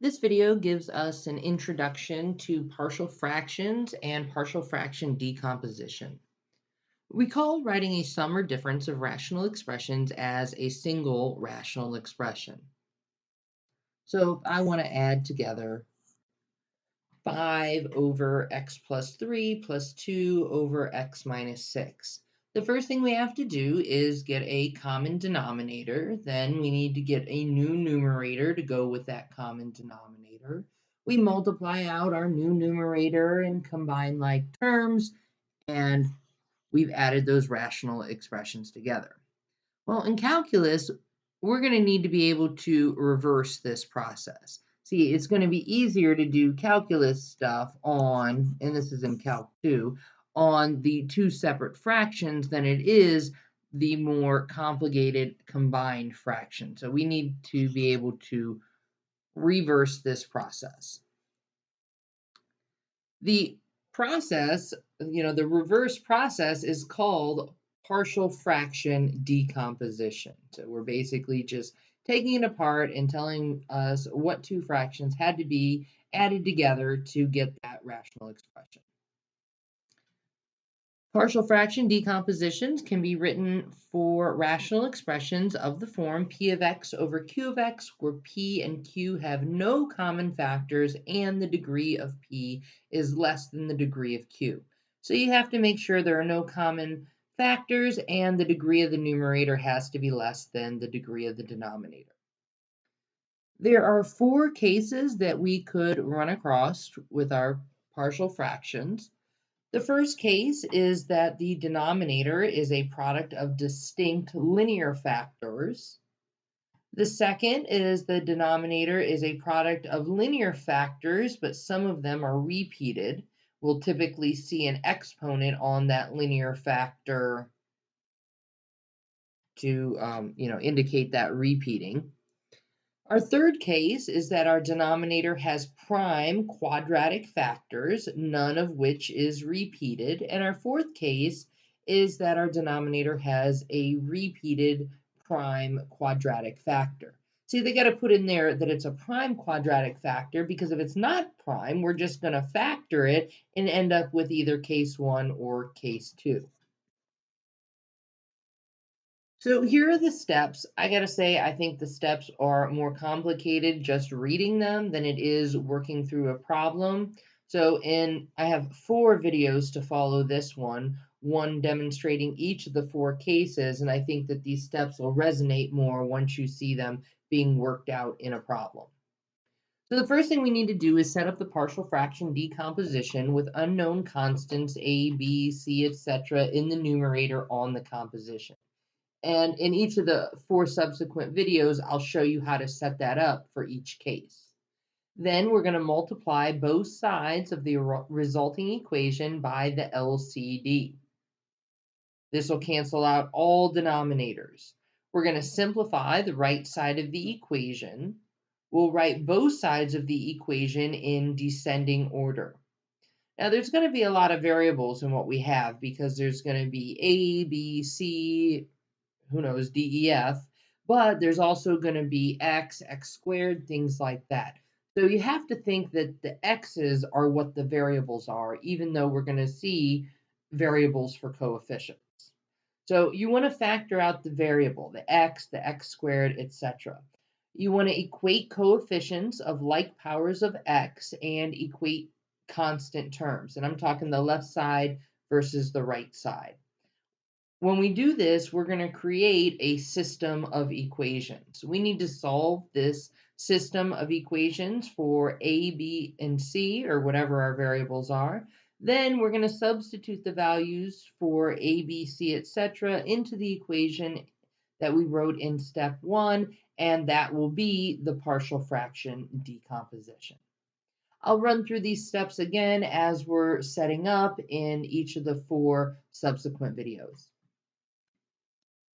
This video gives us an introduction to partial fractions and partial fraction decomposition. We call writing a sum or difference of rational expressions as a single rational expression. So if I want to add together 5 over x plus 3 plus 2 over x minus 6. The first thing we have to do is get a common denominator. Then we need to get a new numerator to go with that common denominator. We multiply out our new numerator and combine like terms, and we've added those rational expressions together. Well, in calculus, we're going to need to be able to reverse this process. See, it's going to be easier to do calculus stuff on, and this is in Calc 2, on the two separate fractions than it is the more complicated combined fraction. So we need to be able to reverse this process. The process, the reverse process is called partial fraction decomposition. So we're basically just taking it apart and telling us what two fractions had to be added together to get that rational expression. Partial fraction decompositions can be written for rational expressions of the form p of x over q of x, where p and q have no common factors and the degree of p is less than the degree of q. So you have to make sure there are no common factors and the degree of the numerator has to be less than the degree of the denominator. There are four cases that we could run across with our partial fractions. The first case is that the denominator is a product of distinct linear factors. The second is the denominator is a product of linear factors, but some of them are repeated. We'll typically see an exponent on that linear factor to indicate that repeating. Our third case is that our denominator has prime quadratic factors, none of which is repeated. And our fourth case is that our denominator has a repeated prime quadratic factor. See, they got to put in there that it's a prime quadratic factor, because if it's not prime, we're just going to factor it and end up with either case 1 or case 2. So here are the steps. I gotta say, I think the steps are more complicated just reading them than it is working through a problem. I have 4 videos to follow this one demonstrating each of the 4 cases, and I think that these steps will resonate more once you see them being worked out in a problem. So the first thing we need to do is set up the partial fraction decomposition with unknown constants a, b, c, etc. in the numerator on the composition. And in each of the 4 subsequent videos, I'll show you how to set that up for each case. Then we're going to multiply both sides of the resulting equation by the LCD. This will cancel out all denominators. We're going to simplify the right side of the equation. We'll write both sides of the equation in descending order. Now, there's going to be a lot of variables in what we have, because there's going to be A, B, C, who knows, DEF, but there's also going to be x squared, things like that. So you have to think that the x's are what the variables are, even though we're going to see variables for coefficients. So you want to factor out the variable, the x squared, etc. You want to equate coefficients of like powers of x and equate constant terms. And I'm talking the left side versus the right side. When we do this, we're going to create a system of equations. We need to solve this system of equations for a, b, and c, or whatever our variables are. Then we're going to substitute the values for a, b, c, etc. into the equation that we wrote in step 1, and that will be the partial fraction decomposition. I'll run through these steps again as we're setting up in each of the 4 subsequent videos.